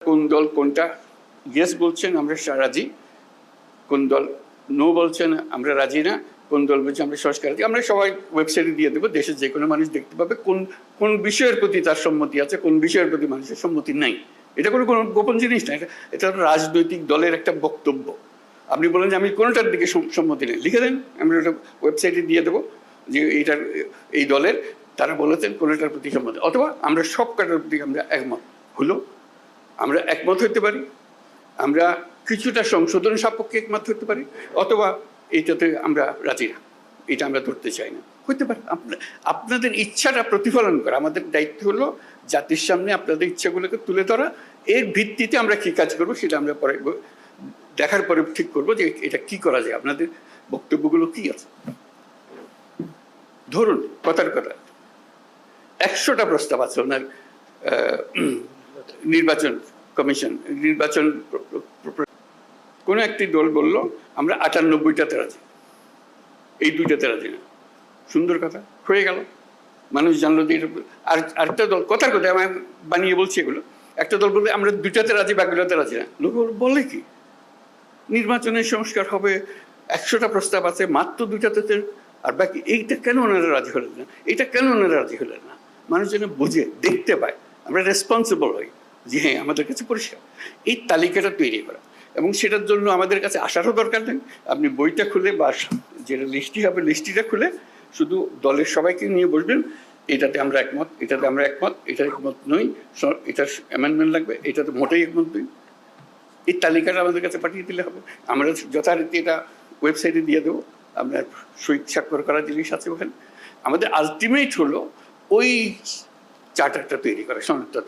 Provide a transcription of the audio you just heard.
কোন দল কোনটা ইয়েস বলছেন আমরা রাজি, কোন দল নো বলছেন আমরা রাজি না, কোন দল বলছে আমরা সংস্কার রাজি, আমরা সবাই ওয়েবসাইটে দিয়ে দেবো। দেশের যে কোনো মানুষ দেখতে পাবে কোন কোন বিষয়ের প্রতি তার সম্মতি আছে, কোন বিষয়ের প্রতি মানুষের সম্মতি নাই। এটা কোনো কোনো গোপন জিনিস না, এটা রাজনৈতিক দলের একটা বক্তব্য। আপনি বলেন যে আমি কোনোটার দিকে সম্মতি নেই, লিখে দেন, আমরা ওটা ওয়েবসাইটে দিয়ে দেবো যে এইটার এই দলের তারা বলেছেন কোনোটার প্রতি সম্মতি, অথবা আমরা সব কটার প্রতি আমরা একমত হলো, আমরা একমত হতে পারি, আমরা কিছুটা সংশোধন সাপেক্ষে একমত হতে পারি, অথবা এইটাতে আমরা রাজি না, এটা আমরা ধরতে চাই না, হতে পারে। আপনাদের ইচ্ছাটা প্রতিফলন করা আমাদের দায়িত্ব হলো জাতির সামনে আপনাদের ইচ্ছাগুলোকে তুলে ধরা। এর ভিত্তিতে আমরা কি কাজ করবো সেটা আমরা পরে দেখার পরে ঠিক করবো যে এটা কি করা যায়, আপনাদের বক্তব্যগুলো কি আছে। ধরুন কথার কথা 100টা প্রস্তাব আছে ওনার নির্বাচন কমিশন, নির্বাচন কোনো একটি দল বলল আমরা 98টাতে রাজি, এই 2টাতে রাজি না। সুন্দর কথা, হয়ে গেল, মানুষ জানলো যে আরেকটা দল কথার কথা আমি বানিয়ে বলছি এগুলো, একটা দল বলবে আমরা 2টাতে রাজি, বাকিগুলোতে রাজি না। লোক বলে কি নির্বাচনের সংস্কার হবে, 100টা প্রস্তাব আছে, মাত্র 2টাতে আর বাকি, এইটা কেন ওনারা রাজি হলেন না, এইটা কেন ওনারা রাজি হলেন না? মানুষ যেন বুঝে দেখতে পায়, আমরা রেসপন্সিবল হই যে হ্যাঁ আমাদের কাছে পরিষ্কার। এই তালিকাটা তৈরি করা, এবং সেটার জন্য আমাদের কাছে আসারও দরকার নেই। আপনি বইটা খুলে বা যেটা লিস্টি হবে লিস্টিটা খুলে শুধু দলের সবাইকে নিয়ে বসবেন, এটাতে আমরা একমত, এটাতে আমরা একমত, এটার একমত নই, এটার অ্যামেন্ডমেন্ট লাগবে, এটাতে মোটেই একমত নই। এই তালিকাটা আমাদের কাছে পাঠিয়ে দিলে হবে, আমরা যথারীতি এটা ওয়েবসাইটে দিয়ে দেবো। আপনার সই স্বাক্ষর করা জিনিস আছে ওখানে। আমাদের আলটিমেট হলো ওই চার্টারটা তৈরি করা, সনদটা তৈরি